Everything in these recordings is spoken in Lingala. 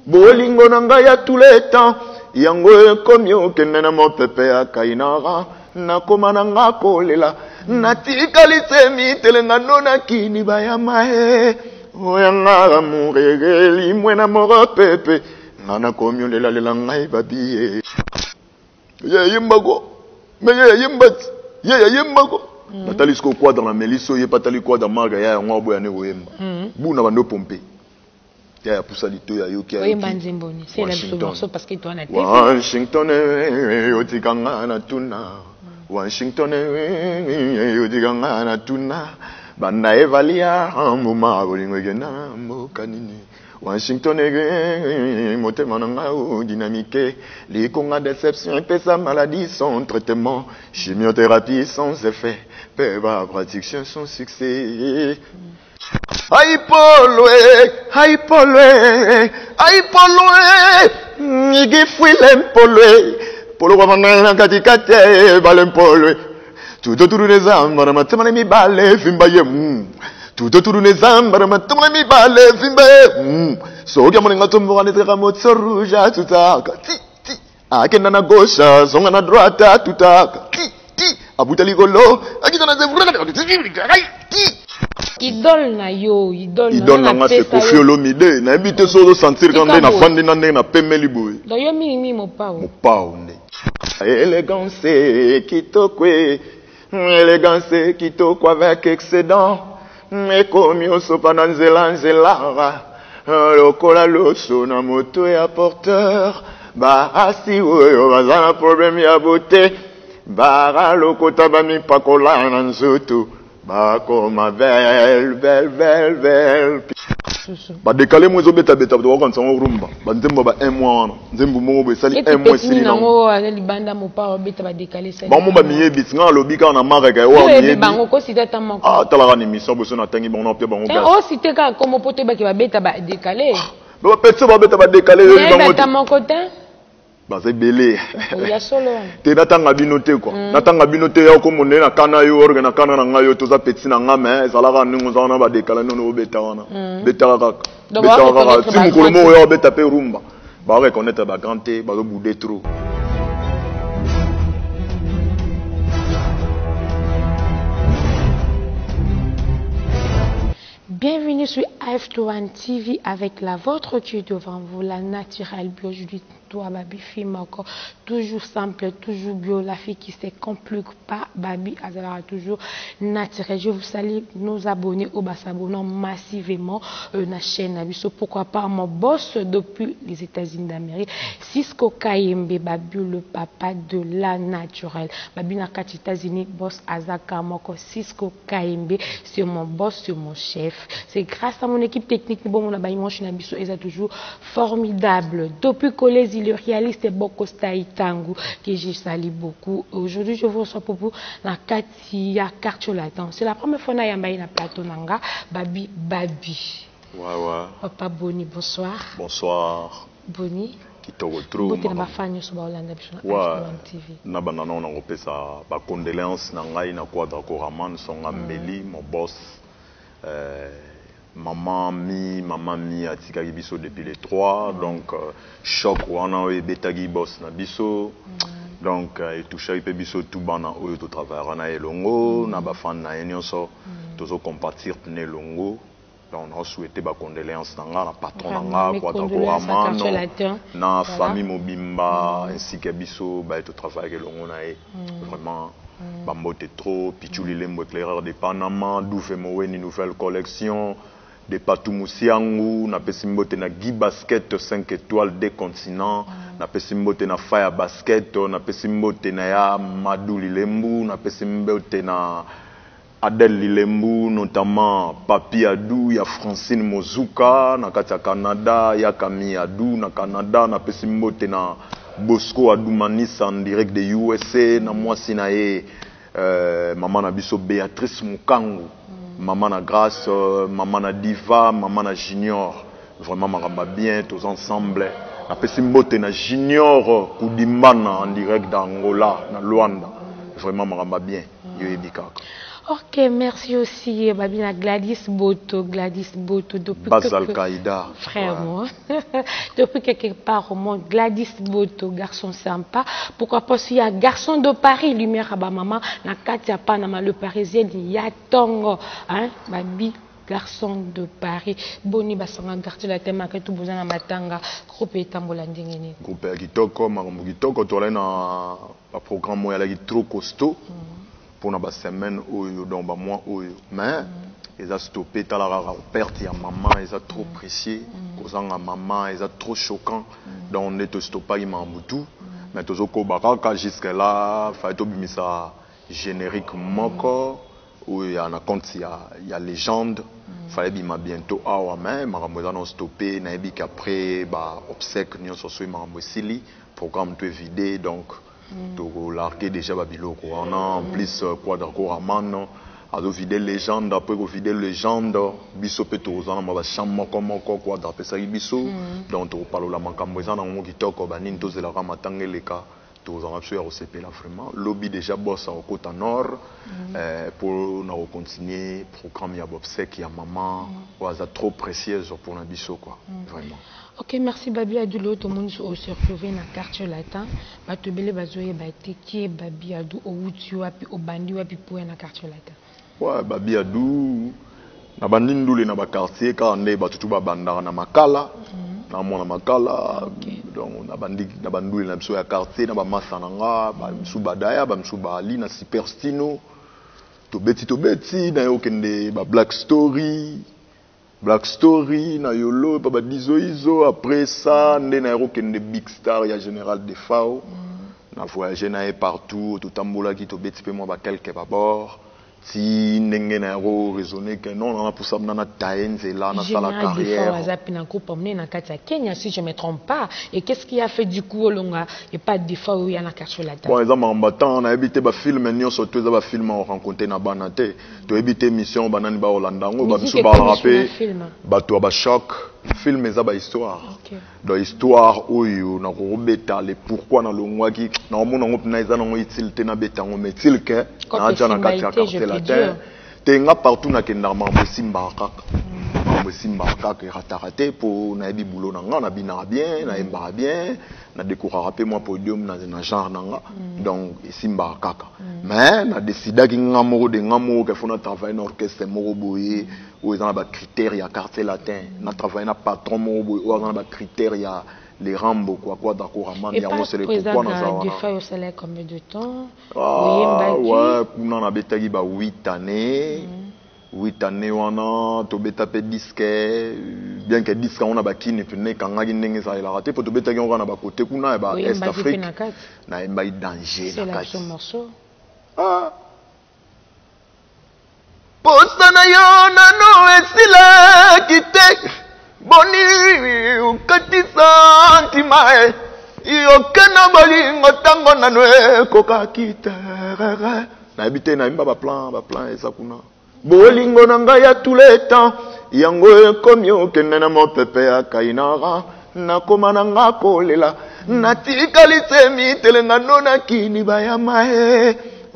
bolingo nanga ya tous les temps yango komi okende na mopepe ya kainara nakoma nanga kolela natikalitse mitelenga nona kini bayama oyanga muregeli mwena moro pepe nana komi olela lela ngai babiye yimbago mais yimbati yimbago natali sko kwa dans la meliso ye patali kwa dans marga ya ngwa ne oyemba buna bando pompe ya pusalito ya yoki ya oyemba nzimboni c'est la morceau parce que toi na tête Washington otikanga na tuna Washington otikanga na tuna banda evalia muma bolingo gena mokanini Washington motema nanga dynamique les conga déception et sa maladie sans traitement chimiothérapie sans effet peba pratique son succès Aïe polwe nigi fuile polwe polo kwa mangana katikate bale polwe tuto nezamba na matema mi bale fimba ye tuto nezamba na matema mi bale fimba ye so kya mona ngatombo kana teka motso rouge tutaka ti akenda na gauche zonga na droite tutaka ti abuta ligolo akitana ze idole na yo idole na c'est Koffi Olomide na ebite solo sentir quand na fandi na na pemeli boy do yo mimi mopao ne élégance kitoko avec excédent mais comme yo sopa na nzela lokola loso na moto ya porteur ba asi oyo bazana problème ya beauté ba lokota ba mi pakola na nzoto Bakoma belle ba décalé moi zo beta to wakon sango rumba ba nzembo ba 1 mois nzembo mo be sali 1 mois sili na ngo libanda mo pa beta ba décalé ça ba mo ba miye bit nga lobi ka na mareka wa miye bango ko sita tamako tala ni mission bo so na tangi bon na pe bango ba o site ka comme pote ba ki ba beta ba décalé ba petso ba beta ba décalé yo bango tamako te c'est belé ya solo te natanga binote quoi natanga binote ya ko monne na kana yo orga na kana na ngayo to za petit na ngame ezalaka ningo za na ba dekala no beta wana beta kaka ti mukolo mo yo beta pe rumba ba reconnaître ba ganté ba bouder trop. Bienvenue sur AF1 TV avec la vôtre qui est devant vous, la naturelle bio. Je dis toi, Babi, film encore toujours simple, toujours bio. La fille qui ne se complique pas, Babi, Azara, toujours naturelle. Je vous salue, nous abonner au bas s'abonnant massivement la chaîne Abisso. Pourquoi pas mon boss depuis les États-Unis d'Amérique, Cisco Kayembe, Babi, le papa de la naturelle. Babi, na les États-Unis, boss Azaka, Moko, Cisco Kayembe, c'est mon boss, c'est mon chef. C'est grâce à mon équipe technique, bon, on a toujours formidable. Depuis collège, il réaliste Bokosta Itangu, que j'ai sali beaucoup. Aujourd'hui, je vous reçois pour vous la Katia Karcholatan. C'est la première fois que je suis plateau Nanga, Babi. Ouais. Papa Boni, bonsoir. Bonsoir. Boni. Qui te retrouve. Bote na fanyo so ba Olanda biso na TV. Na banana on a repesa ba condoléances na ngai na kwa Koraman songa mbeli mon boss. Maman mi atika biso depuis les 3 donc choc wana e betagi boss na biso donc et toucha ipe biso tout bana oyo to travailler na elongo na ba fan na nyonso tozo compatir ne longo donc on souhaité ba condoléances na patron na kwa Koraman na famille mobimba ainsi que biso ba to travailler elongo na vraiment Bambote trop, Pichuli Lembo éclaireur de Panama, Doufe Moweni nouvelle collection, de Patou Moussiangou, na Pesimbote na Guy Basket 5 étoiles des continents, na Pesimbote na Fire Basket, na Pesimbote na ya Madou Lilembu, na Pesimbote na Adèle Lilembu, notamment Papi Adou, ya Francine Mozuka, na Katia Canada, ya Camille Adou, na Canada, na Pesimbote na Bosco Adoumanis en direct de USA, na moi sinae maman na biso Béatrice Mukangu, maman na Grâce, maman na Diva, maman na Junior, vraiment maramba bien tous ensemble. Na pesimbote na Junior Kudimbana en direct d'Angola, na Luanda, vraiment maramba bien. Yo ebikaka. Ok, merci aussi, Babina Gladys Boto, depuis Bas Al-Qaïda. Vraiment. Depuis quelque part au monde, Gladys Boto, garçon sympa. Pourquoi pas s'il y a garçon de Paris, lumière à ba maman, na Katia Panama, le Parisien, il y a Tongo, hein, Babi. Garçon de Paris, Boni Basanga quartier la thème que tout besoin matanga groupe etambola ndengeni. Groupe kitoko makambo kitoko to na ba programme moya la trop costaud pour na ba semaine oyo donc ba mois oyo mais ils a stoppé ta la perte ya maman ils a trop précieux kozanga maman ils a trop choquant donc on est stoppé mambutu mais tozoko bakaka jusqu'à là fa to bimisa générique moko où il y a un compte, il y a légende, fallait bima bientôt awa mais makambo non stoppé na ebi qu'après ba obsèque nyo so so makambo sili programme tout vidé donc to larguer déjà ba biloko on a en plus quoi d'accord amano ado vidé légende après ko vidé légende biso pe to zana ma ba chambre moko quoi d'après ça biso donc to parle la makambo za na ngo kitoko ba nini to zela ka matangeleka tous en absolu au CP là vraiment lobby déjà boss au côté nord pour nous continuer programme ya bobsek ya maman oaza trop précieuse pour na biso quoi vraiment. Ok, merci Babi Adou. Tout le monde se retrouve dans le quartier latin. Batobele bazoye bateki Babi Adou au wuti wapi au bandi wapi pour na quartier latin. Ouais, Babi Adou na bandi ndule na ba quartier ka nde batutu ba bandara na makala. Na mona makala donc na banduli na biso ya quartier na ba masananga ba msubadaya ba msubali na superstino to beti na yokende ba black story na yolo ba dizo après ça nde na yokende big star ya général de Fao na voyager na partout to tambola ki to beti pe moi ba quelques ba bord si ndenge na ro raisonner que non on a pour ça na taenze là na sala carrière na groupe emmené na Katia Kenya si je me trompe pas et qu'est-ce qui a fait du coup longa et pas de fois où il y a na quartier la par exemple en battant on a évité ba film nyo surtout ba film on rencontré na banate to éviter mission banani ba Holandango ba biso ba rapper ba to ba choc film eza ba histoire dans histoire oyo na ko beta le pourquoi na longwa ki na mona ngop na eza na ngo itilité na betango metil ke na jana Katia quartier tenga partout na kenda mambo simba kaka ratarate pour na ebi boulot na nga na bina bien na emba bien na décorer rapper moi podium na genre nanga donc simba kaka mais na décida ki ngamo de ngamo que fona travailler na orchestre moko boye ou ils ont ba critères ya quartier latin na travailler na patron moko boye ou ils ont ba critères ya les Rambo quoi d'accord amand yango c'est le pourquoi na ça des fois au salaire combien de temps ouais kuna na betaki ba 8 années 8 années wana to beta pe disque bien que disque on a ba kini tune kanga ndenge ça il a raté pour to beta on a ba côté kuna ba est Afrique na mba danger na kati morceau posta na yo na no esila kite boni ukatisa ntimae yokena balingo tango na nwe koka kitara na habité na imba ba plan eza kuna bolingo na ngai ya tous les temps yango ekomi okende na mopepe ya kainara nakoma na nga kolela natikali temitelenga nona kini bayama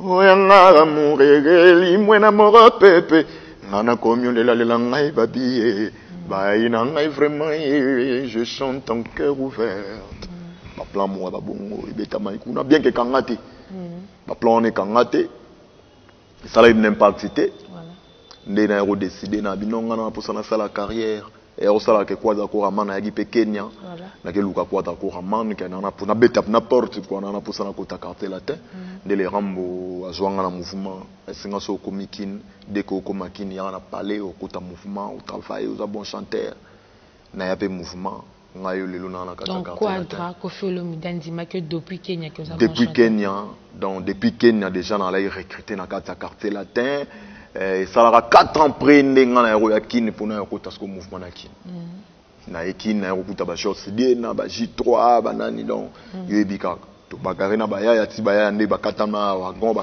oyanga muregeli mwena moro pepe ngana komi olela ngai babiye baina ngai vraiment je chante en cœur ouvert ba plan moi ba bongo ibeta maikuna bien que kangate ba plan on est kangate ça là une impactité ndé na ro décider na binonga na pour ça na sala carrière et au sala ke kwa za ko ramana ya gipe Kenya na ke luka kwa ta ko ramana ke na pour na beta na porte kwa na pour ça na ko ta carte latin ndé les Rambo azwanga na mouvement esinga so komikine dès ko komakine ya na parler au kota mouvement au travail aux bon chanteur na ya pe mouvement ngayo lelo na na kata carte latin ko felo midandima que depuis Kenya que ça depuis Kenya donc depuis Kenya déjà na la recruter na kata carte latin ça aura 4 ans après ndenga na ya kine pour na ko tasko mouvement na kine na ekine na ko ba short CD na ba J3 banani donc yebika to bakare na ba ya ti ba ya nde bakata na wagon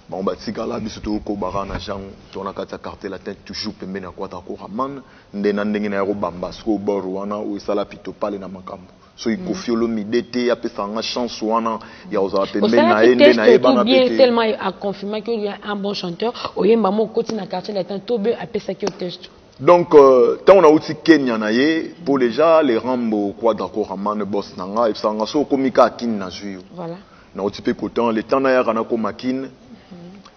bon ba tika la biso to ko barana jang to na kata carte latin toujours pembe na kwata ko raman nde na ndenge na ya bamba sko bor wana o sala pito pale na makambo so Koffi Olomide te apesa nga chance wana ya ozala Au pembe na fait, ende na test yeba tout na bien pete tellement a confirmé qu'il y a un bon chanteur. Oyemba mo koti na quartier latin tout bien appelé ça qui au test. donc tant on a aussi Kenya na ye pour déjà les rambo quadra koramane boss nanga et ça nga so komika kin na zuyo Voilà. na otipe kotan le temps na ya kana ko makin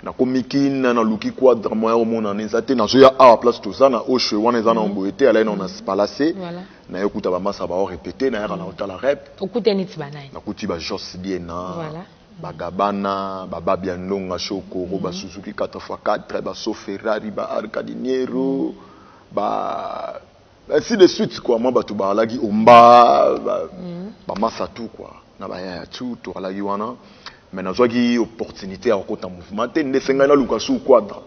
na komikin na luki quadra moya o mona nzate na zuya a place tout ça na oshwe wana za na omboete ala na spalacé Voilà. na yokuta ba masa ba o répéter na ya kana otala rep Okuta niti banai. na kuti ba Jos Biena Voilà. bagabana bababia ndonga shoko ba Suzuki 4x4 ba so Ferrari ba Arcadiniero ba ainsi de suite quoi moi batu ba lagi omba ba masa tout quoi na ba ya tout to lagi wana mais na zwaki opportunité à kota mouvement te ndesenga na luka su quadra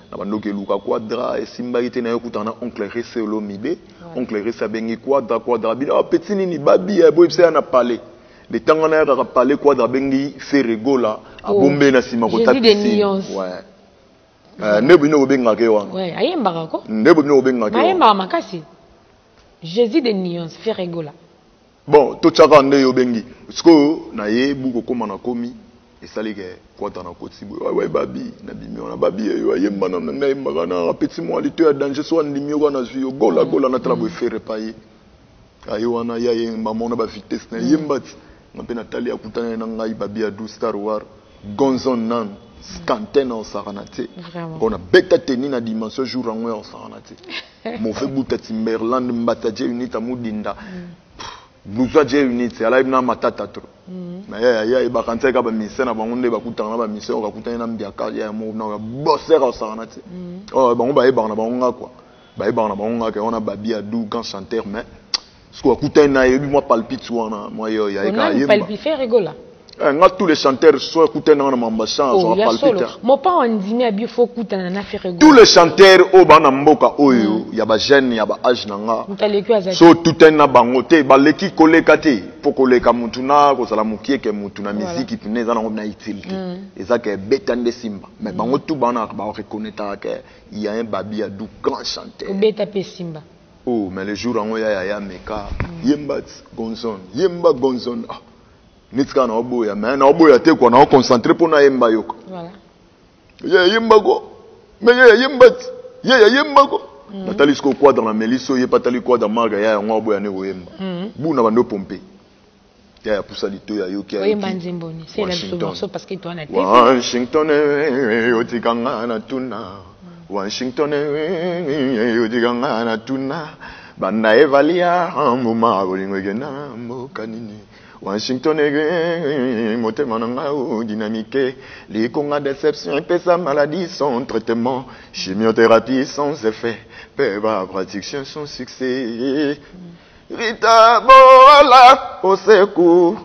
na bandoke luka quadra esimba ite na yokuta na oncle Rese Olomide oncle Rese bengi quadra bi petit nini babi ya boyepse na parler le temps on a parlé quadra bengi Ferregola a bombe na sima kota piscine ouais ne bino benga ke wana ouais ayemba ko ne bino benga ke ayemba makasi Jésus des nuances Ferregola bon to chaka nde yo bengi sko na ye buko koma na komi esalike quadra na koti ouais babi na bimio na babi yo ayemba na yemba na petit moi lito ya danger so ndimio kana zuyo gola na trabo faire paye ayo wana ya yemba mona ba vitesse na yemba ngape Natalia kutana na ngai babi ya 12 Star War Gonzon nan Scanten en saranate on a beta teni na dimension jour en en saranate mon fait buta Timberland mbataje unita mudinda bluza je unite ala ibna matata tro na ya ba kantse ka ba mise na bangonde ba kutana ba mise o kutana na mbiaka ya mo na bosser en saranate oh bango ba na bangonga quoi ba na bangonga ke on a babi ya du grand chanteur mais ce qu'on écoute na yebi moi palpite wana moi yo ya ka yemba palpite Ferregola nga tous les chanteurs sont écoutés dans mambasha so palpite mo pa on dimi abi fo kutana na Ferregola tous les chanteurs o bana mboka oyo ya ba jeune ya ba âge nanga so tout un na bango te ba leki koleka te po koleka mutu na ko sala mukieke mutu na musique pineza na na utilité eza ke betande simba mais bango tout bana ba reconnaître que il y a un babi ya du grand chanteur beta pe simba. Oh, mais le jour où il y a meka, yemba gonzon, ah, nitka na oboya, mais na oboya te quoi, na concentré pour na yemba yoko. Voilà. Yemba go, mais yemba go. Nathalie sko quoi dans la meliso, patali quoi dans marga ya nga oboya ne yemba. Bu na bando pomper. Ya poussa lito ya yoki ya. Yemba nzimboni, c'est la morceau parce que toi na tête. Washington otikanga na tuna. Washington yodiganga na tuna banda evalia muma bolingo gena mokanini Washington motema nanga dynamique les conga déception pesa maladie sans traitement chimiothérapie sans effet peba pratique sans succès Rita bola au secours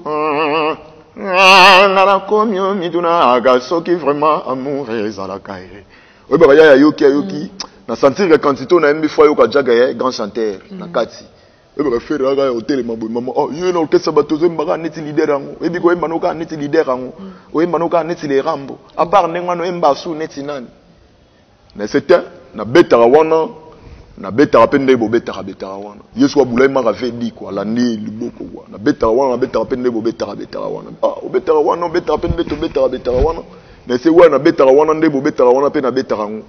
na la communion miduna aga soki vraiment amour ezala kaire. Oui, bah, ya yoki, na sentir que quand tu as un fois yoka jaga grand chanteur, na kati. Oui, bah, faire raga hôtel maman, oh, yo no kesa batozo mbaka neti leader ango. Oui, biko emba noka neti leader ango. Oui, emba noka neti les rambo. À part nenga no emba su neti nani. Mais c'était na beta wana, na beta pende bo beta wana. Yesu wa bulai mara vedi quoi, la ni liboko quoi. Na beta pende bo beta wana. Ah, beta wana, beta pende to beta wana. Mais c'est ouais na beta wana ndebo beta wana pe na beta rango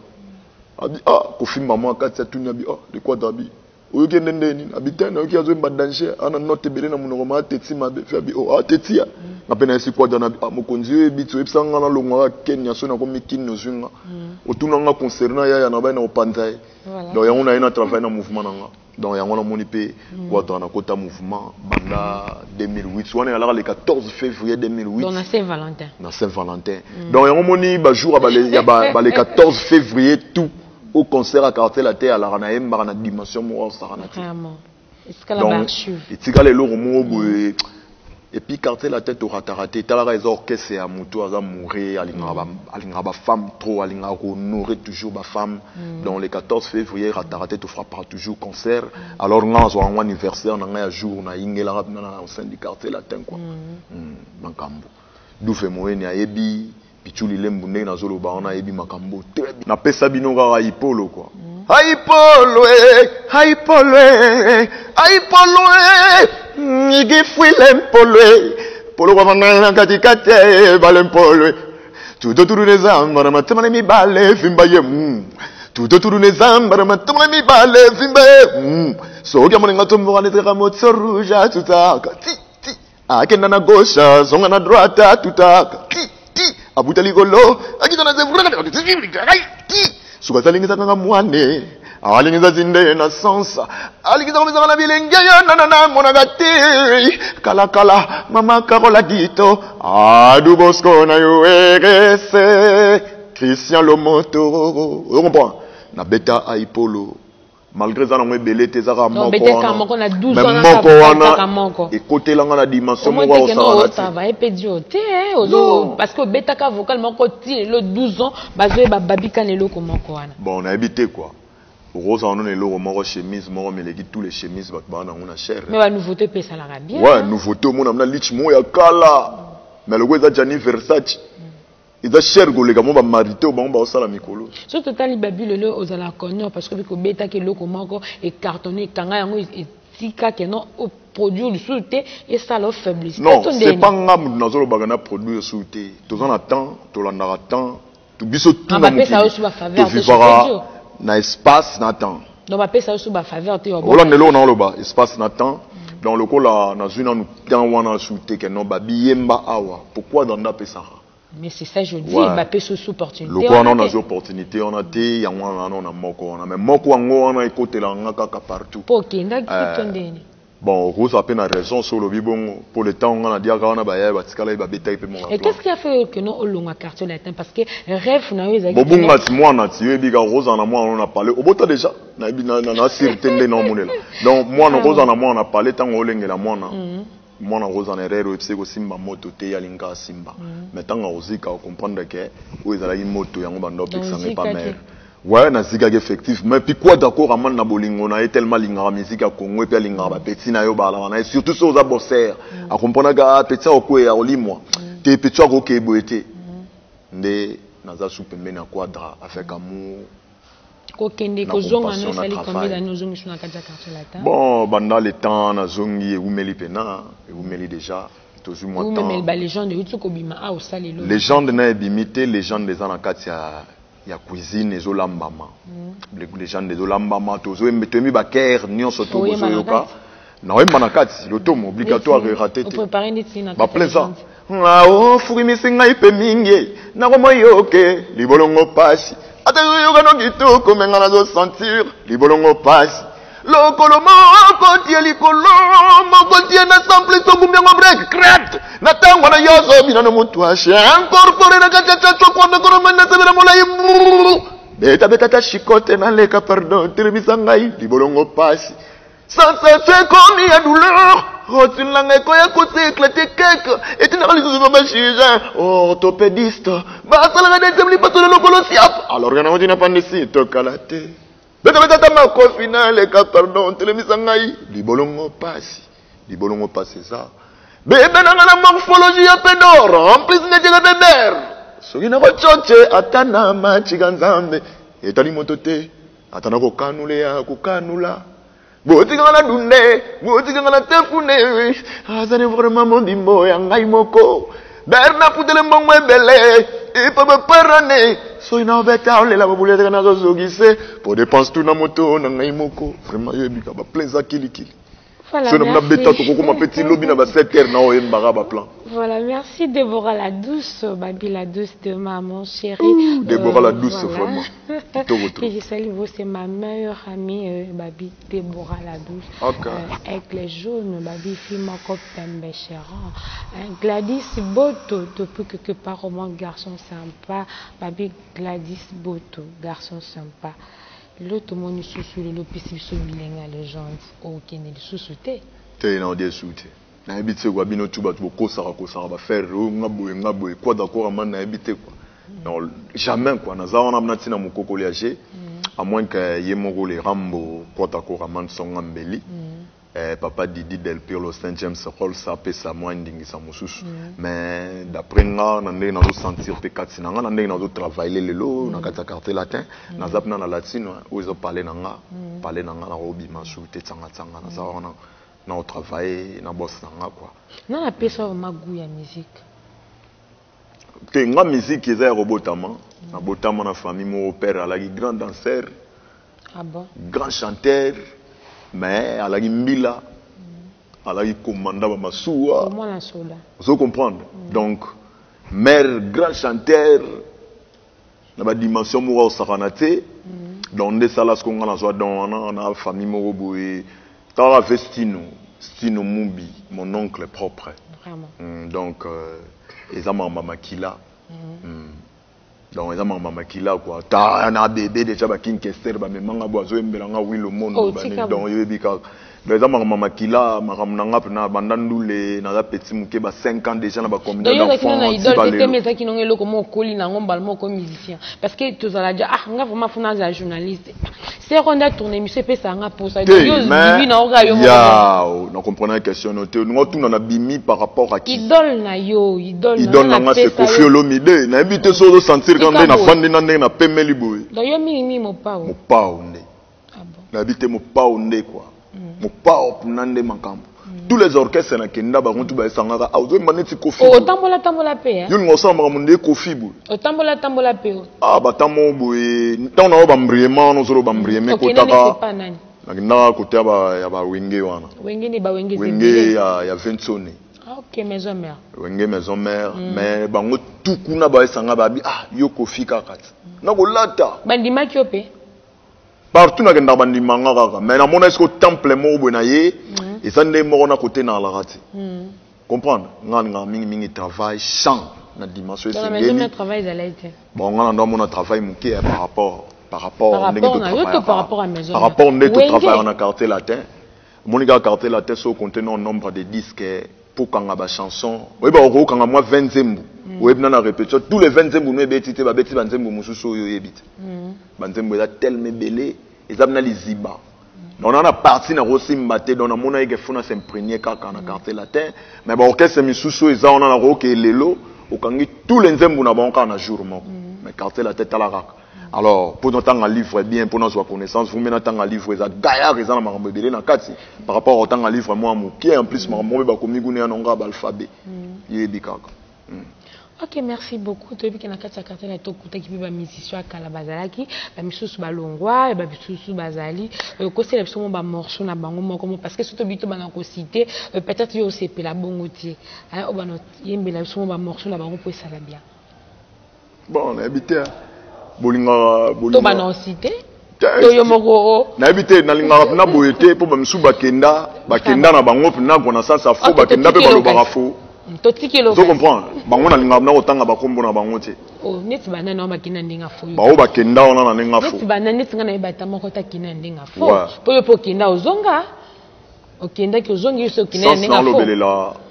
abi Koffi maman katsa tunabi de quoi dabi oyo kende ndeni abitana oyo kiazo mba danger ana note belé na munoko ma teti mabe fabi tetia na pena esi kwa dana mokonzi bitu epsanga na longwa Kenya so na ko mikino zunga otunanga concernant ya na ba na opanzae donc yango na ina travail na mouvement nanga donc yango na moni pe kwa dans na kota mouvement banda 2008 on est alors le 14 février 2008 donc na Saint-Valentin donc yango moni ba jour ba le 14 février tout au concert à quartier la terre à la ranaem na dimension mo saranati vraiment est-ce que la archive etika le loro mo et puis quartier la tête au rataraté tala les orchestre à mutu aza mourir alinga ba femme trop alinga honorer toujours ba femme donc le 14 février rataraté tu frappera toujours concert alors nga zo en anniversaire na nga jour na ingela na au sein du quartier latin quoi mankambo du fait moyenne ayebi pichuli lembu ndenge nazoloba wana yebi makambo très bien napesa bino kaka ipolo quoi aipolo igifwile mpolo polo kwa mangana katikate bale mpolo tuto turune zamba na matema na mibale fimba ye tuto turune zamba na matema na mibale fimba ye so kya mwana ngatombo kana teka motso rouge tutaka ti akenda na gauche zonga na droite tutaka ti abuta ligolo akita na zevura ti suka talingiza kanga mwane alingiza zinde na sansa alingiza komeza na bilenge na mona gati kala mama Carola Dito adu bosco na yoerese Christian Lomoto on comprend na beta aipolo malgré ça na mo belete za ka moko na 12 ans na ka moko et côté langa na dimension mo wa ça va et pédioté parce que beta ka vocal moko ti le 12 ans bazoe ba babika ne loko moko wana bon on a habité quoi Rose on est le moko chemise moko mais les tous les chemises ba na ngona cher mais la nouveauté pe ça la bien ouais nouveauté mo na lich mo ya kala mais le goza Gianni Versace ils a cher golega mo ba marité ba osala mikolo surtout tali babi le aux ala connaître parce que ko beta ke loko moko et cartonné kanga yango tika ke non au produit du souté et ça leur faiblesse non c'est pas ngam nazolo bagana produit souté tous en attend to landara temps to biso tout na mo ça aussi ba faveur na espace na temps donc ba pesa aussi ba faveur te on est là na loba espace na temps dans le kola na zuna nous temps wana souté ke non ba biyemba awa pourquoi dans na pesa mais c'est ça je dis ba pesa sous opportunité le quoi on a des opportunités on a té ya wana on a moko on a mais moko wango on a ekotela ngaka partout pour kenda kitondeni bon Rose a peine raison sur le bibon pour le temps on a dit on a ba batikala ba betaille pe mon et qu'est-ce qui a fait que non au long à quartier latin parce que rêve na yo ezaki bon ngati moi na ti yebi ga Rose na moi on a parlé au bota déjà na bi na sirtende na monela donc moi na Rose na moi on a parlé tant olengela moi na moi na Rose na erreur c'est que simba moto te ya linga simba mais tant ozika comprendre que o ezala une moto yango bando peksa mais pas mère ouais na zika effectif mais puis quoi d'accord amana na bolingo na tellement linga musique ya Congo et puis linga ba petit na yo bala na surtout so za bosser a comprendre ga petit okwe ya olimwa te petit okoke boete nde naza supembe na quadra avec amour kokende ko zonga no sali combien d'années zongi sur na kati quartier latin bon banda le temps na zongi e umeli pena e umeli déjà toujours moi temps mais ba légende utsuko bima a osali lo légende na ebimité légende des na kati ya cuisine ezolambama les gens ezolambama tozo metemi ba ker nyonso to bozo yoka na wemba na kati lotomo obligatoire raté te préparer nditi na ba plaisant o furi misinga ipe mingi na ko moyoke libolongo pasi ata yoka no kitoko menga na zo sentir libolongo pasi lokolo moko tie likolo moko tie na sample to gumbiango break crack na tango na yozo bina no mutu ashe incorporé na kacha choko na koroma na sebera molai beta ta chikote na leka pardon terebisa ngai libolongo pasi sansa fait comme il y a douleur rotin langa ko ya ko éclater quelque et tu n'as pas ma chirurgien orthopédiste ba sala na demli patolo lokolo siap alors yana ngoti na pandisi to kalate beta ta ko final ka pardon telemisa ngai libolongo pasi ça bebe na morphologie ya pedor en plus na jega beber soki na ko choche atana ma chiganzambe etali motote atana ko kanula boti ngana dunde boti ngana tefune azane vraiment mondimbo ya ngai moko berna putele mbongwe bele et papa parane so ina beta ole la babule kana zo gise pour dépense tout na moto na ngai moko vraiment yebika ba plaza kilikili voilà, voilà, merci Déborah la douce, Babi la douce de maman chérie. Déborah la douce, voilà. Vraiment. Et je salue vous, c'est ma meilleure amie, Babi Déborah la douce. Okay. Avec les jaunes, Babi Fima Kopembe Chéran. Gladys Boto, depuis quelque part au monde, garçon sympa. Babi Gladys Boto, garçon sympa. L'autre monde sous le lopisi sous bilingue légende au Kenya sous-souté. T'es dans des sous-soutés. Na habité quoi bino tuba tu ko sara ba faire ngabo quoi d'accord man na habité quoi. Non jamais quoi na zawana mnati na mukoko liager à moins que yemoko les rambo quoi d'accord man songa mbeli. Papa Didi Del Pirlo Saint James rôle ça peut ça moins dingue ça mosusu mais d'après nga nandé na sentir pe katina nga nandé na travailler lelo na kata carte latin na zapna na latino ozo parler nanga na robi masu te tsanga na za na travailler na boss nanga quoi na pesa magu ya musique que nga musique eza robotama na botama na famille mon père ala grand danseur grand chanteur mais à la Gimbila, à la commanda Masuwa. Vous comprenez? Donc, mère, grand chanteur, dans la dimension mourant saranate, dans des salas qu'on a dans la famille Moroboé, dans la Vestino, Stino Mumbi, mon oncle propre. Donc, les amants Mamakila. Donc, les amants Mamakila, quoi. T'as un bébé déjà, qui est mais manga boiseau, mbelanga, oui, le monde, donc, il y a les amants Mamakila, Maramnanga, na Bandandoule, na la petite mouké, 5 ans déjà, na ba communauté d'enfants. Parce que tu as dit, ah, on va vraiment faire un journaliste. C'est on a tourné, mais c'est pas ça, on a pour ça. On comprend la question. Nous avons bimi par rapport à qui? Idole na yo, idole. Idole na c'est Kofi Olomide. Na habité solo sentir quand on a fandi na pemeli boy. D'ailleurs, mi mo pao. Mo pao ndé. Ah bon. Na habité mo pao ndé quoi. Mo pao nande makambo. Tous les orchestres na kenda ba kontu ba sangaka auto maneti Kofi. Oh, tambola pe. Yo ngosa makambo Kofi boy. Oh, tambola pe. Ah ba tamo boy. Ntango ba mbriema no solo ba mbriema ko taka. Na côté ya ba wenge wana. Wenge ni ba wenge wenge ya Vincent. Ah OK, maison mère. Wenge maison mère mais bango tukuna ba sanga ba bi ah yo Kofi kakati. Na ko lata. Bandima kiope. Partout na kenda bandima ngaka mais na mona esko temple mo bonaye et ça ndé mo na côté na la rati. Comprendre? Nga mingi travail chant na dimension c'est ngeni. Dans travail à l'aide. Bon nga ndo mona travail muké par rapport par rapport à maison. Par rapport à travail en quartier latin. Mon quartier latin so contenant un nombre de disques pour quand ba chanson. Oui ba oko quand moi 20 zembu. Oui na répétition tous les 20 zembu me betite ba beti banzembu mususu yo yebite. Banzembu ya tellement belé et ça na liziba. On a parti na rosimbaté donc on a que fona s'imprégner kaka na quartier latin mais ba orchestre misusu eza on a roke lelo okangi tous les zembu na banka na jour moko. Mais quartier latin tala kaka. Alors, pour notre temps à livre bien, pour notre connaissance, vous mettez un livre, ça gaillard, ils ont la par rapport au temps à livre, moi, qui est en plus, moi, comme nous, on a l'alphabet. Ok, merci beaucoup. Tu as vu que tu as carté la tokuta qui peut musicien à Kalabazalaki, la missus balongwa, la missus bazali. Qu'est-ce que c'est un morceau na bango comment parce que surtout bito banako cité peut-être yo c'est la bongotier. Alors on va notre yembe la son morceau na bango pour ça va bien. Bon, on a habité. Bolinga to cité to yomoko na habité na linga na boyete pour bamsu bakenda na bango na kona sasa fo bakenda pe balobaka fo to tikelo zo comprendre bango na linga na otanga bakombo na bango te oh neti bana na bakina ndinga fo ba bakenda ona na ndinga fo neti bana neti nga na ibata moko takina ndinga fo po kenda ozonga okenda ki ozongi so kina ndinga fo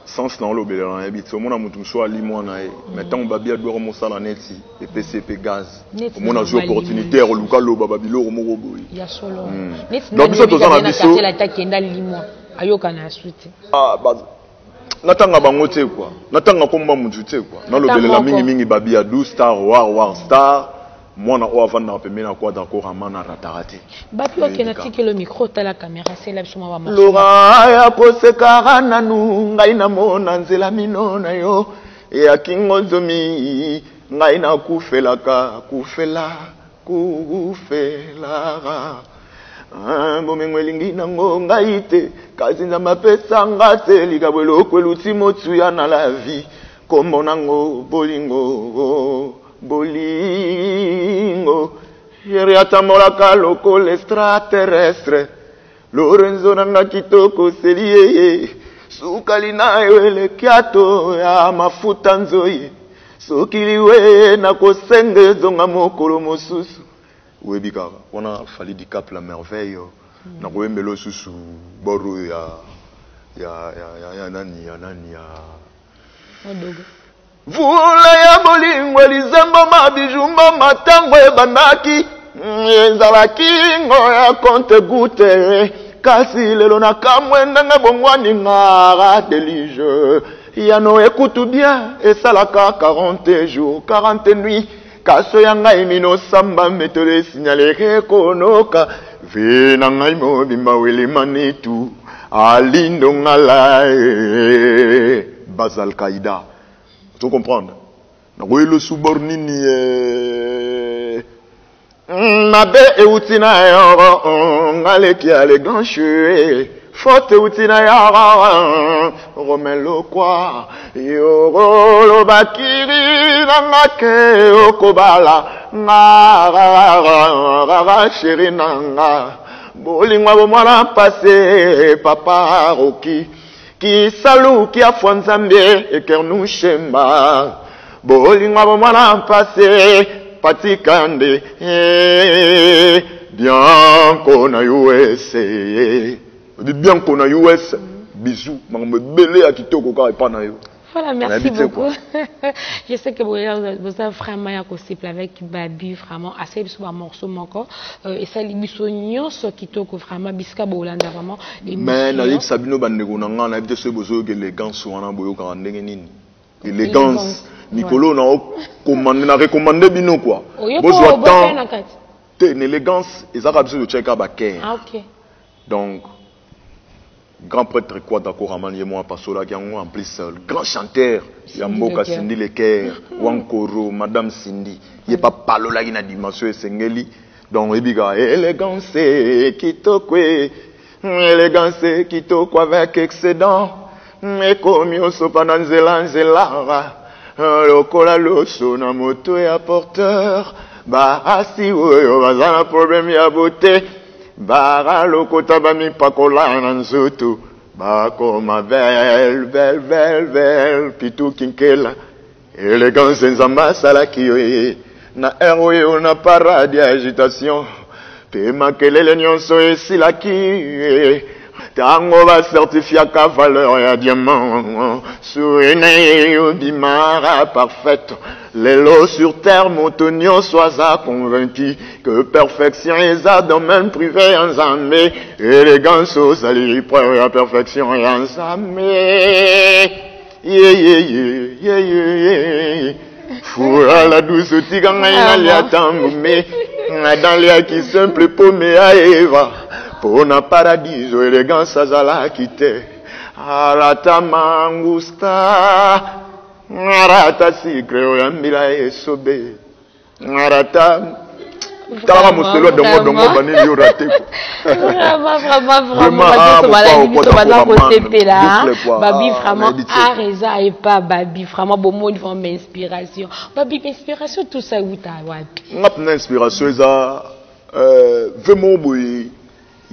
sens na olobela na habité omona mutu mso ali mwana e mais tant babia doit mosala neti et PCP gaz omona zo opportunité ya luka loba babilo moko boyi ya solo neti na biso tozana biso la takenda limo ayoka na suite ah natanga bango te quoi natanga komba mutu te quoi na lobela mingi babia 12 star war star mwana o avanda pembe na kwa d'accord amana ratarate bapi okena tikelo micro ta la caméra c'est la suma ba lora ya kosekara nanu ngai na mona nzela minona yo ya kingozomi ngai na kufela bomengwelingi nango ngai te kasi na mapesa ngate likabwelo kweluti motu ya na la vie kombo nango bolingo riatamolaka lokolo extraterrestre Lorenzo nanga kitoko selie sukali nayo elekiato ya mafuta nzoye sokiliwe na kosenge zonga mokolo mosusu webika wana fali di cap la merveille na koembelo susu boru ya nani odogo vula ya bolingo lizembo mabijumba matango ebandaki ezalaki ngo ya konte gute kasi lelo na kamwenda nga bongwani ngara delige yano écoute bien et ça la 40 jours 40 nuits kaso ya ngai mino samba metole signalere konoka vena ngai mo bimba wele manitu alindo ngala Bazal Kaïda. Tu comprends? Oui, le subornini Mabe e utina yoro ngale ki ale ganche Fote utina yoro Romelo kwa Yoro lo bakiri Nangake okobala Ngara chéri nanga Bolingwa bomwana passé Papa Roki Ki salu ki afwanzambe Ekernu shemba Bolingwa bomwana passé Patikande, bien qu'on a US, bien qu'on a US, bisous, me belé à Kitoko et Panayo. Voilà, merci beaucoup. Je sais que vous avez vraiment un couple avec Babi, vraiment assez sur un morceau encore. Et ça, les bisognos, ce qui toque vraiment, bisca bolanda vraiment. Mais naïf Sabino Bandegona, on a dit ce besoin que les gants soient en boyo car élégance. Nicolo n'a recommandé bino quoi. Besoin de une élégance, ils ont besoin de checker à baquet. Ah ok. Donc, grand prêtre quoi d'accord à manier moi parce que en plus grand chanteur, Yamboka Cindy Leker, Wankoro, Madame Cindy, il est pas palola qui na dimension et sengeli. Donc ebiga élégance kitoko, élégance kitoko avec excédent. Mais comme yo sopananzela nzela. Lokola loso na moto ya porteur ba asi oyo bazana problème ya beauté ba lokota ba mi pakola na nzoto ba koma belle pitou kinkela élégance nzamba sala kiyo na eroyo na paradis agitation pe makelele nyonso esilaki Tango va certifier qu'à valeur et à diamant. Sur une bimara parfaite. Les lots sur terre, Montonio, sois convaincu que perfection est à domaine privé ensemble. Élégance aux salis, preuve à perfection ensemble. Foura la douce tiganga inalia tamboumé. Dans les qui simple paumé à Eva. Pour na paradis, élégance azala quitte. Arata mangusta. Arata sikre oyambila esobe. Arata. Tala muselo dongo bani yo raté. Vraiment, Babi vraiment arreza et pas Babi vraiment bon mot de inspiration. Babi inspiration tout ça où t'as wapi. Ngapna inspiration ça vraiment boy.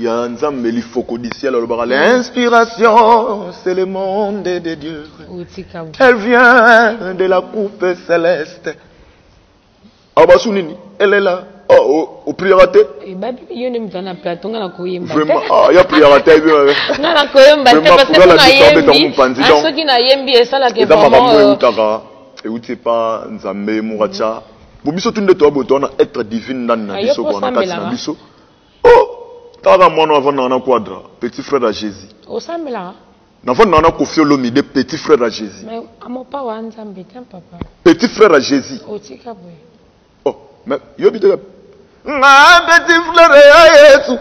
Il y a un zambeli foko d'ici alors l'inspiration c'est le monde de Dieu. Elle vient de la coupe céleste. Abasunini, elle est là. Oh, au priorité. Et Babi, il y a une plateau na koyemba. Vraiment, il y a priorité. Na na koyemba parce que na yembi. Ceux qui na yembi et ça la que vraiment. Et où c'est pas nzambe muracha. Bobiso tunde to abotona être divine dans na biso ko na kati na biso. Oh Tara mono avant nana quadra, petit frère à Jésus. Au samela. N'avant nana Kofi Olomide, petit frère à Jésus. Mais amo pa wa nzambe tiens papa. Petit frère à Jésus. O tika boy. Oh, mais yo bité. Na petit frère à Jésus.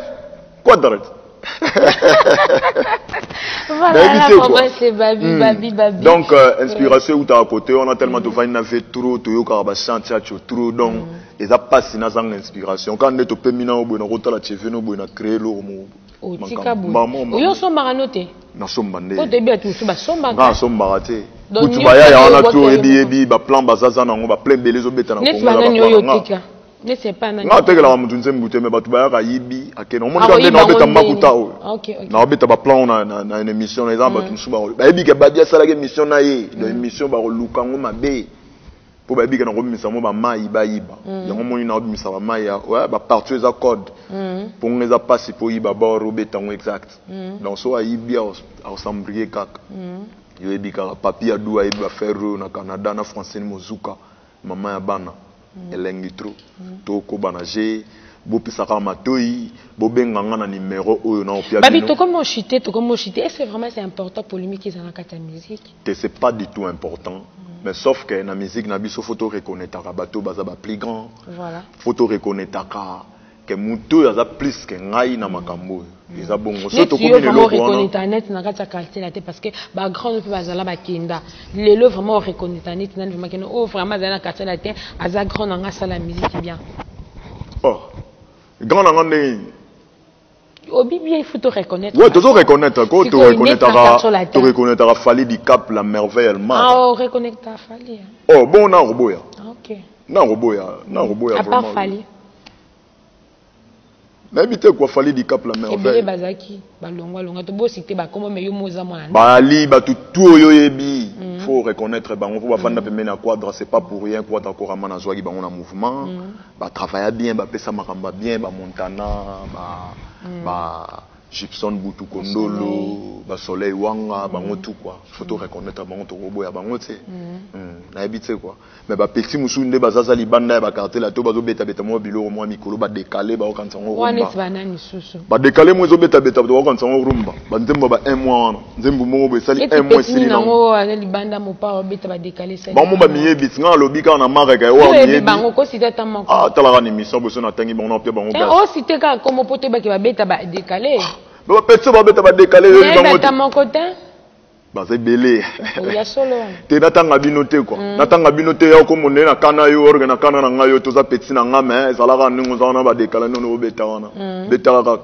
Quadra. Voilà, comment c'est Babi. Donc, inspiration où t'as à côté, on a tellement de vaines n'avait trop, tu as pas chanté trop, donc, ils a pas si n'a sans inspiration. Quand on est au pémina au bon, on a la cheveux, on a créé l'eau. Oh, Tikabou. Vous sont maranotés. Nous sommes bandés. Au début, tout ça, sommes nous sommes baratés. Quand tu vas y aller, on a tout et plan bazaza, on va plein de les obéter. Ne sais pas non te la mtunze mbute me batu ba yibi akena omoni ka ndena obeta makuta o na obeta ba plan na une émission na ezamba tunsuba ba yibi ke badia sala ke émission na ye de émission ba luka ngo mabe po ba yibi ke na ko misa mo ba mai ba yiba yango moni na obimisa ba mai ya ouais ba partout eza code pour ngeza passer pour yiba ba robeta ngo exact donc so yibi a semblier kaka yo yibi ka papier adu yibi ba faire na Canada na français ni mozuka mama ya bana elengi trop toko banager bopesaka matoi bobenga na numéro oyo na opia Babi to comment chuter est-ce que vraiment c'est important pour lui qu'ils en a musique c'est pas du tout important mais sauf que na musique na biso photo reconnaître bato baza ba plus grand voilà photo reconnaître que muto yaza plus que ngai na makambo eza bongo so to comme vraiment reconnaître net na kata quartier la tête parce que ba grand ne peut pas bazala ba kenda lelo vraiment reconnaître net na vraiment que oh vraiment dans quartier la tête aza grand na sala musique bien oh grand na ngane au bibi il faut te reconnaître ouais tu dois reconnaître quoi tu reconnaître Fally du Cap la merveille elle ah oh reconnaître Fally oh bon na roboya OK na roboya à part Fally mais habité quoi Fally du Cap la merveille et bazaki balongwa to bo cité ba comment mais yo moza mwana bali ba tout yo yebi faut reconnaître ba on va fanda pemena quadra c'est pas pour rien quadra korama na zwaki ba on a mouvement ba travailler bien ba pesa makamba bien ba montana ba Gibson Butu Kondolo ba Soleil Wanga ba ngotu quoi faut te reconnaître ba ngoto roboya ba ngote na habité quoi mais ba petit musu nde bazaza libanda ba quartier la to bazo beta mo biloko mo mikolo ba décaler ba okansa ngo rumba ba décaler mo zo beta ba okansa ngo rumba ba nzembo ba 1 mois nzembo mo be sali 1 mois sili na ngo libanda mo pa beta ba décaler ça ba mo ba miye bitnga lobi ka na mareka wa miye ba ngo ko sita tamako ah tala ni mission bo so na tangi ba on pe ba ngo oh cité ka comme pote ba ke ba beta ba décaler ba petit ba beta ba décaler yo ba ngo ta mon côté ba c'est belé ya solo te natanga binote quoi natanga binote ya ko monene na kana yo orga na kana na ngayo to za petit na ngame ezalaka ningo za na ba décaler no beta wana beta kaka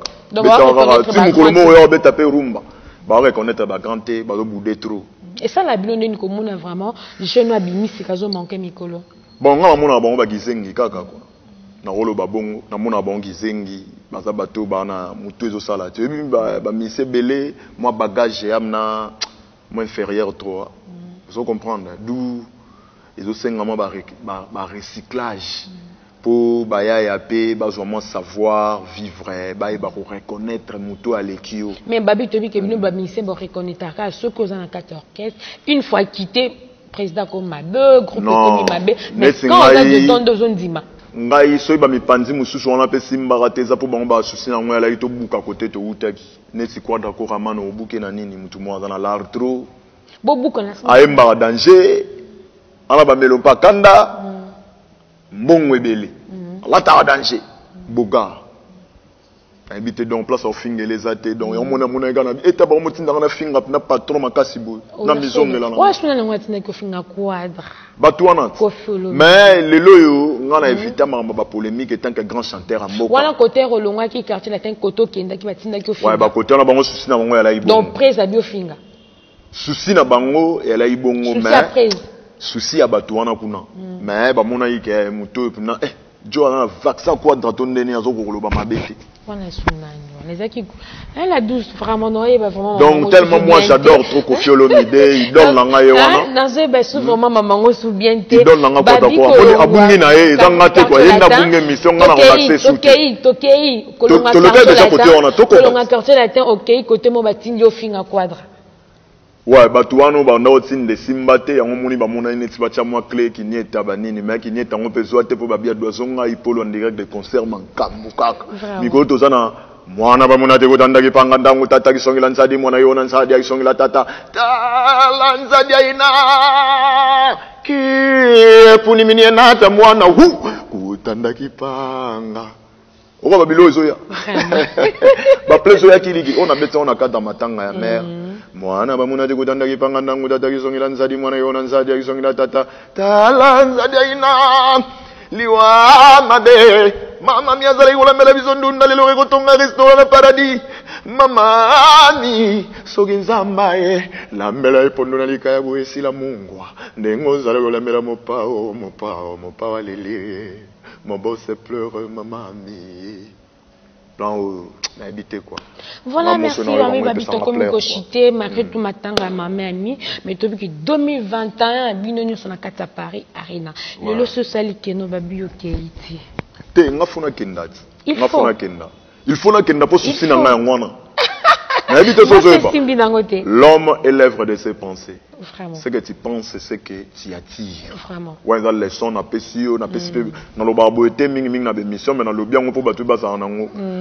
ti mukolo mo yo beta pe rumba ba reconnaître ba grande ba zo bouder trop et ça la bino ni ko mona vraiment jeune wa bimisi kazo manquer mikolo bon nga mona ba ba gizengi kaka quoi na rolo ba bongo na mona ba gizengi baza bato bana mutu ezo sala te ba mise belé moi bagage amna moins inférieur trop vous comprendre d'où ils ont sengama ba recyclage pour baya ya pe ba vraiment savoir vivre ba reconnaître mutu alekio mais babi tobi ke bino ba mise ba reconnaître ka ce cause en 4 orchestre une fois quitté président comme Mabe groupe comme Mabe mais quand on a de temps de zone dima ngai so ba mipanzi mususu wana pe simba rateza po bango ba susi na ngoya la ito buka côté to utaki neti kwada ko ramana obuke na nini mutu mwaza na l'artro bo buka na aemba danger ala ba melo pa kanda mbongo ebele lata danger boga habité donc place au finger les athées donc on mona ngana eta ba motinda na finger na patron makasi bo na maison ngela na wa shuna na ngwatina ko finger quadre Batouana. Mais le loyo, on a évité ma polémique tant que grand chanteur à Moko. Voilà côté Rolonga qui quartier latin koto qui ndaki batinda ki ofinga. Ouais ba côté na bango souci na bango ya la ibongo. Donc presse à biofinga. Souci na bango ya la ibongo mais souci à Batouana kuna. Mais ba mona yike muto na jo na vaccin quoi dans ton nez azo ko loba mabete. Voilà sunani. Les aki elle a douce vraiment non et vraiment. Donc tellement moi j'adore trop Koffi Olomide, il donne la ngaye wana. Dans ce besu vraiment maman so bien te. Il donne la ngaye kwa kwa. Abungi na ye zanga te kwa yenda bunge mission ngana relaxer sous. Tokei kolonga. To le déjà côté wana toko. Kolonga quartier latin OK côté mo batindio finga quadre. Ouais, Batouano, ba na otine de simbate, yango moni ba mona ineti ba chamwa clé qui n'y est banini, mais qui n'y est en peso te po ba bia doazonga ipolo en direct de concert mankambu kaka. Mikolo tozana mwana ba mona te ko tanda ki panga ndangu tata ki songila nsadi mwana yona nsadi ki songila tata. Tala nsadi ina. Ki puni mini nata mwana hu ko tanda ki panga. Oko ba bilo ezoya. Ba pleso ya kiliki, on a beta on a kata matanga ya mère. Mwana ba muna te kutanda ki panga ndangu tata ki songila nsadi mwana yona nsadi ki songila tata. Tala nsadi ina. Liwa mabe. Mama mi azali kola mela bizondunda lelo ko tonga restaurant na paradis. Mama ni soki nzamba e la mela epondo na likaya bo esila mungwa. Ndengo zala kola mela mopao lele. Mon beau se pleure, maman. Plan habité quoi. Voilà, merci Ami Babito comme Kochité, malgré tout matanga maman ami, mais depuis 2021 binoni sur la carte Paris Arena. Le social keno babio keiti. Te ngafuna kenda. Ngafuna kenda. Il faut na kenda pour souci na ngwana. L'homme est l'œuvre de ses pensées. Vraiment. Ce que tu penses, c'est ce que tu attires. Vraiment. Ouais, dans les sons, on a dans le barbeau, mission, mais dans le bien, on peut battre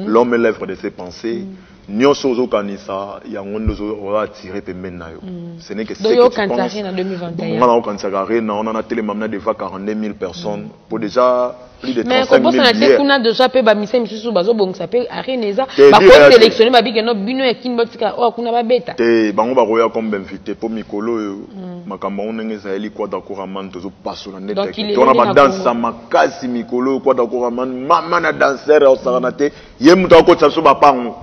l'homme est l'œuvre de ses pensées. Nyon sozo kanisa, il y a un monde qui attiré pe menayo. Ce n'est que ce que tu penses. En 2021. On a télé maintenant devant 42 000 personnes pour déjà plus de 35 000 billets. Mais comment on a déjà pe ba mission sur bazo bon ça peut aréneza. Ba ko sélectionner ba big no bino ya kin botika o kuna ba beta. Te bango ba roya comme invité pour mikolo makamba on ngeza eli kwa d'accord man tozo passo na net. On a ba danse makasi mikolo kwa d'accord man mama na danseur au saranate yemu ta ko tsaso ba pango.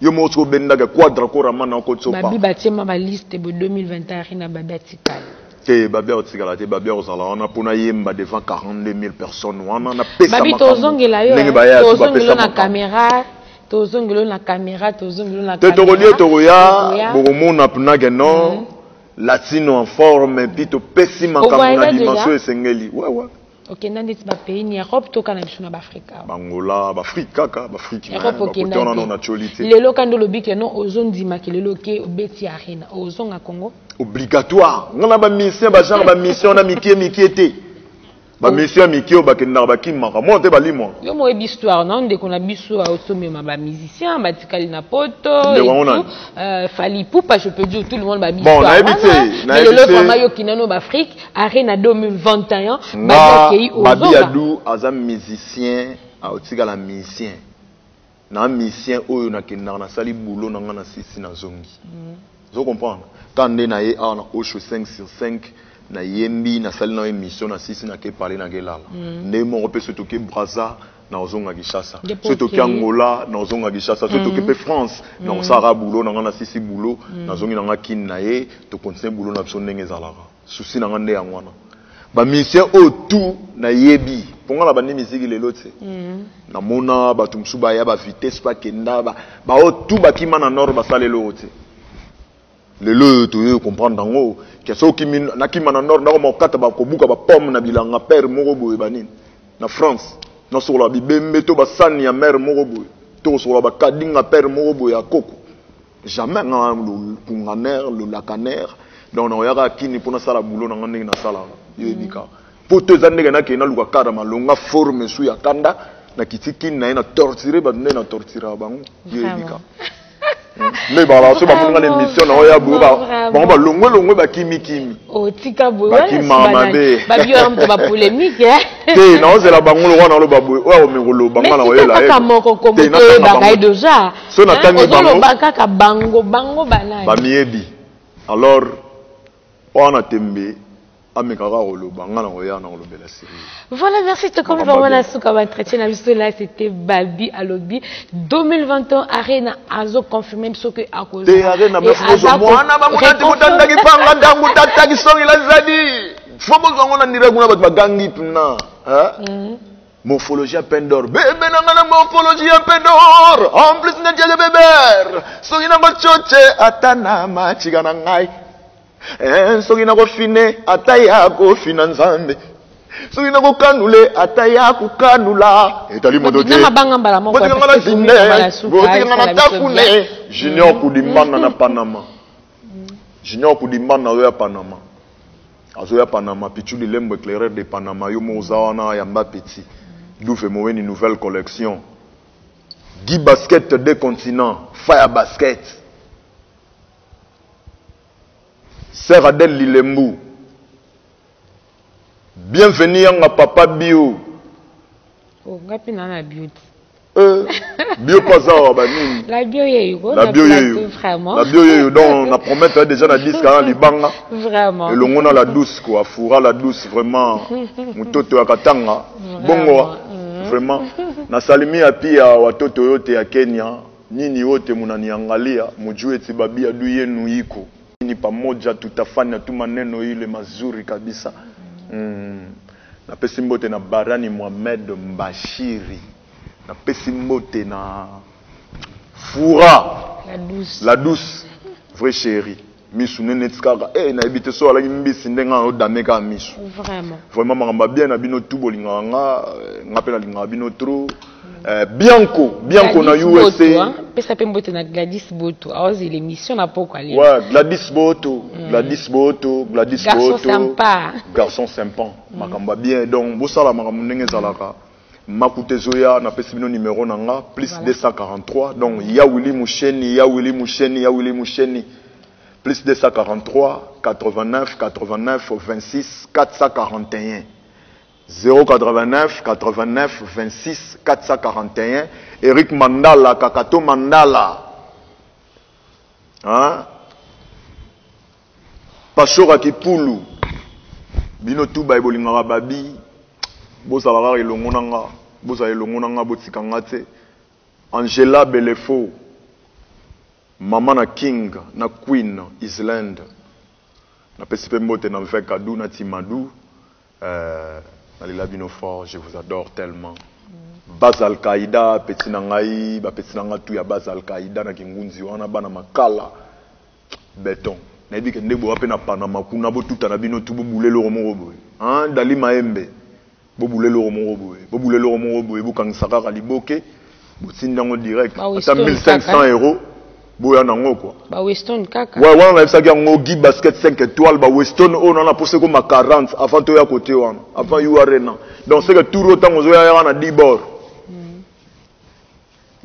Yo mo so benda ke quadra ko ramana ko tsopa. Babi batima ba liste bo 2021 na babatikala. Te babi otikala te babi osala on a pona yemba devant 42 000 personnes on a pesa babi tozongela yo tozongelo na caméra tozongelo na caméra tozongelo na caméra. Te tokolia tokoya bokomona puna ke non latino en forme puis to pesima comme na dimension esengeli. Ouais. Ok, dans les pays ni Europe, tout kana biso na Afrika. Bangola, Afrika ka, Afrique. Europe ok na. Le lokando lobi ke non ozon di makelelo ke obeti arena. Ozon a Congo. Obligatoire. Ngana ba mission ba genre ba mission na mikie te. Ba mission mikie ba kenda ba kimaka. Mo te ba limo. Yo mo ebi histoire non de kona biso a osome ma ba musicien ba tikali na poto. Fali Poupa je peux dire tout le monde ba histoire. Bon, na ebité. Mais le format yo kinano ba Afrique arena 2021 ba ki ozon. Babi Adou azam musicien a otikala musicien. Na musicien oyo na kenda na sali boulot na ngana sisi na zongi. Vous comprenez? Quand on est à 5 sur 5, na yembi na sali na émission na sisi na ke parler na gelala. Ne mo repé surtout ke Brazza na ozonga Kinshasa. Surtout ke Angola na ozonga Kinshasa, surtout ke France na osara boulot na ngana sisi boulot na zongi na ngaki na ye to continuer boulot na biso ndenge ezalaka. Souci na ngande ya ngwana. Ba mission o tout na yebi. Ponga la bande musique lelo tse. Na mona ba tumsuba ya ba vitesse pa kenda ba o tout ba kima na nord ba salelo tse. Lelo tu comprendre dango que so kimi na kima na nord na ko mokata ba ko buka ba pomme na bilanga père moko boye banini na France na so la bibembe to ba sani ya mère moko boye to so la ba kadinga père moko boye ya koko jamais na le punganer le lacaner donc on yaka kini pona sala boulot na ngandenge na sala yebika po to zandenge na ke na luka kada malonga forme su ya kanda na kitiki na ina torturer ba na torturer bango yebika. Mais voilà, c'est pas pour l'émission na oya buba. Bon ba longwe ba kimi. O tika buba. Ba kimama be. Ba bio am to ba polémique Te na ozela bangolo wana lo babu. O mengolo bangala oya la. Mais kaka moko kombo to ba kai deja. So na tangi bango. Ozolo bakaka bango banani. Ba miebi. Alors on a tembe Voilà, merci de comme vraiment la souka entretien là c'était Babi Alobi 2021 Arena Azo confirmé ce que à cause de Arena mais mwana ba munati mutanda kipanga ndangu tataki songi la zadi fobo ngona ndira kuna bat bagangi tuna morphologie à peine d'or bébé nangana morphologie à peine d'or en plus na diaga bébé songi na choche atana machigana ngai soki na kofine ataya kofina nzambe soki na kokanule ataya kokanula etali modote Junior kudimbana na Panama Junior kudimbana oya Panama azoya Panama pichuli lembo éclaireur de Panama yo mozawana yamba petit douve moweni nouvelle collection 10 baskets des continents fire basket Sœur Adèle Lilembu. Bienvenue à Papa Bio. Oh, ngapi na beauty. Bio pas ça, bani. La bio yeyo. La bio yeyo. Vraiment. La bio yeyo. Donc on a promis déjà na 10 quand libanga. Vraiment. Et l'on a la douce quoi, foura la douce vraiment. Mutoto akatanga. Bongo. Vraiment. Na salimi api ya watoto yote ya Kenya. Nini wote munaniangalia, mujue tibabi ya duye nuiko. Ni pamoja tutafanya tu maneno ile mazuri kabisa. Na pesi mbote na Barani Mohamed Mbashiri. Na pesi mbote na Foura. La douce. Vrai chéri. Misu nene tskaka. Na ebite so ala mbisi ndenga o dameka misu. Vraiment. Vraiment mangamba bien na bino tubo linganga, ngapela linga bino trop. Bianco na USA. Pesa pembote na Gladys Boto. Alors l'émission n'a pas quoi. Ouais, Gladys Boto. Garçon sympa. Garçon sympa. Makamba bien. Donc, bosala makambo ndenge zalaka. Makute Zoya na pesi bino numéro nanga plus 243. Donc, ya Willy Moucheni. Plus 243 89 26 441. 089 89 26 441. Eric Mandala, Kakato Mandala. Hein? Pachora Kipulu. Bino tuba ibolingara babi. Bosa la ilongonanga. Bosa ilongonanga botikangate. Angela Belefo. Mama na King, na Queen, Island. Na pesipe mbote na mfe kadou, na timadou. Na lila bino fort, je vous adore tellement. Baz Al-Qaïda, petit nangaï, petit nangatou ya Baz Al-Qaïda, na kingunzi wana bana makala. Béton. Na dit que ndebo ape na Panama kuna bo tuta na bino tu boboulé le romo robo. Hein, Dali Maembe. Boboulé le romo robo. Boboulé le romo robo, bo kangsaka kaliboke. Bo tindango direct. Ata 1500 euros. Boya nango quoi. Ba Weston kaka. Ouais, on a vu ça qui a Guy basket 5 étoiles, ba Weston on en a posé comme à 40 avant toi à côté wana. Avant you arena. Donc c'est que tout autant on a na 10 bords.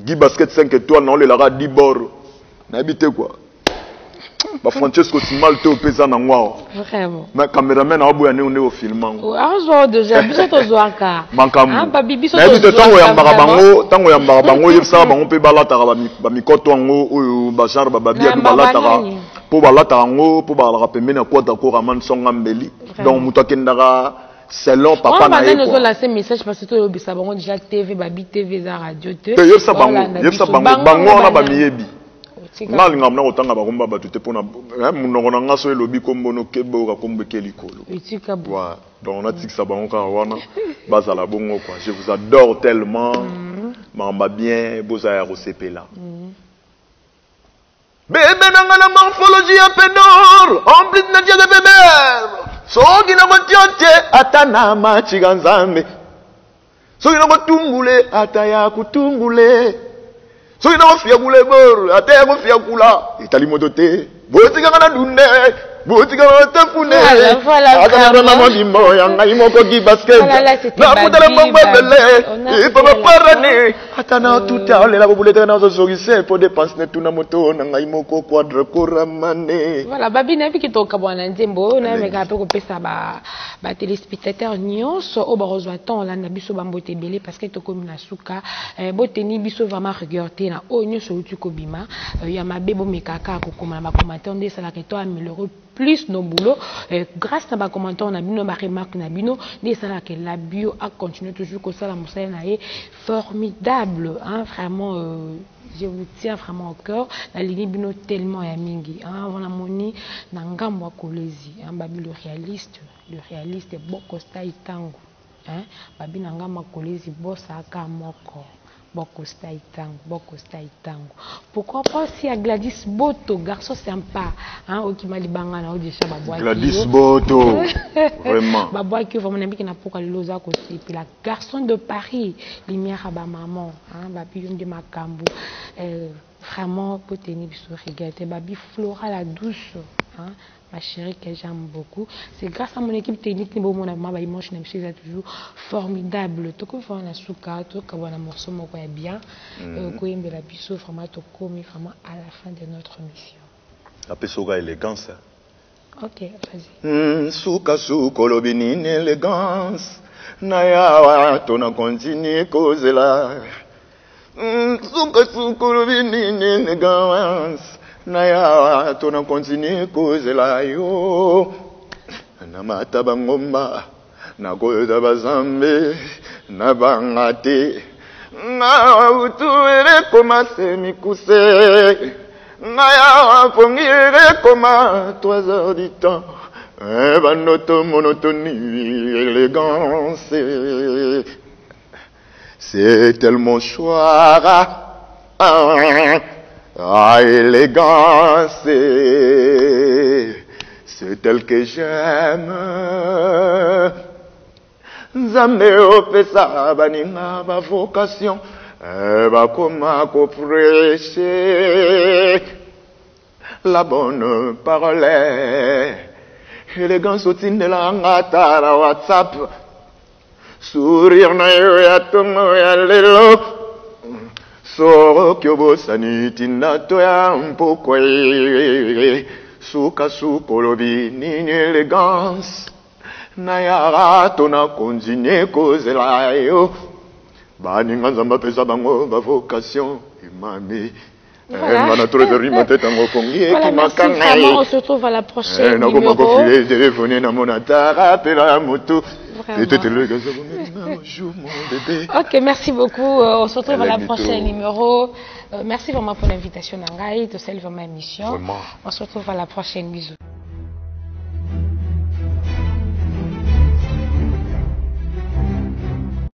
Guy basket 5 étoiles on les la 10 bords. Na habité quoi. Ba Francesco Simalto au pesa na ngwa. Vraiment. Mais caméraman a boya né on est au filmant. Ah zo déjà biso to zo aka. Ah ba biso to. Na habité tango ya mbara bango yebsa bango pe balata ba mikoto ngo oyo ba genre ba babia du balata po balata ngo po balaka pembeni na kwata ko raman songa mbeli. Donc muto akendaka selon papa na ye. On va lancer message parce que to yobisa bango déjà TV babi TV za radio te. Yebsa bango na ba miyebi. Ngal ngamna otanga bakomba batute pona munongo na ngaso elobi kombono kebo ka kombeke likolo. Etika bo. Ouais, donc on a dit que ça bango ka wana bazala bongo quoi. Je vous adore tellement. Mamba bien boza ya rosepela. Bébé nangana morphologie à pédor, en plus na dia de bébé. Sogi na motionte atana machiganzambe. Sogi na motumbule ataya kutumbule. Soki na ofia kule bor, ate ko fia kula, itali motote. Botika kana dunde, botika kana tafune. Akana na mabimbo yanga imoko gi basket. Na mutala mbele, papa parane. Atana tuta ole la bobuleta na zo sogise pour dépenser tout na moto na imoko quadre koramane. Voilà, babi na biki to kabwana nzembo na meka pe ko pesa ba téléspectateurs nyonso o ba rozwa temps la na biso ba mbote belé parce que to komi na suka boteni biso vraiment regardé na o nyonso uti ko bima ya mabebo mekaka ko koma ba commentaire ndesa la que to améliorer plus nos boulots grâce à ma commentaire on a bino ma remarque na bino ndesa la que la bio a continué toujours comme ça la moussa na est formidable hein vraiment je vous tiens vraiment au cœur la ligne bino tellement ya mingi hein on a moni na ngambo kolezi hein babi le réaliste boko style tango hein babi na ngambo kolezi bossa ka moko boko style tango pourquoi pas si à Gladys Boto garçon sympa hein okimali bangana o déjà babwa Gladys Boto vraiment babwa ki vraiment nabiki na pourquoi loza ko sipi la garçon de Paris lumière ba maman hein babi yom de makambu vraiment pour tenir biso regarder babi Flora la douce hein ma chérie que j'aime beaucoup. C'est grâce à mon équipe technique niveau mon ma image n'est toujours formidable. Tout comme faire la souka, tout comme un morceau mon quoi bien. Koyembe la biso vraiment tout comme vraiment à la fin de notre mission. La pesoga élégance. Ok, vas-y. Souka souko lobinine élégance. Naya tona continue cause là. Souka souko lobinine élégance. Naya tona continue cause la yo na mata bangomba na koyoda bazambe na bangate na utuere koma semikuse naya pongire koma 3 heures du temps banoto monotonie élégance c'est tellement choix ah, élégance, c'est tel que j'aime. Nzambe opesa baninga ba vocation, Bakoma ko prêcher la bonne parole. Élégance au de la ngata la WhatsApp. Sourire na yo ya tongo ya lelo. Soro kyobo saniti na to ya mpokwe. Suka supolobi nini élégance. Na ya rato na konjine kozela yo. Baninga nzamba pesa bango ba vocation imami. Voilà. On Merci vraiment, on se retrouve à la prochaine numéro. Ok, merci beaucoup. On se retrouve à la prochaine numéro. Merci vraiment pour l'invitation, Nangai. De celle de ma émission. On se retrouve à la prochaine. Bisous.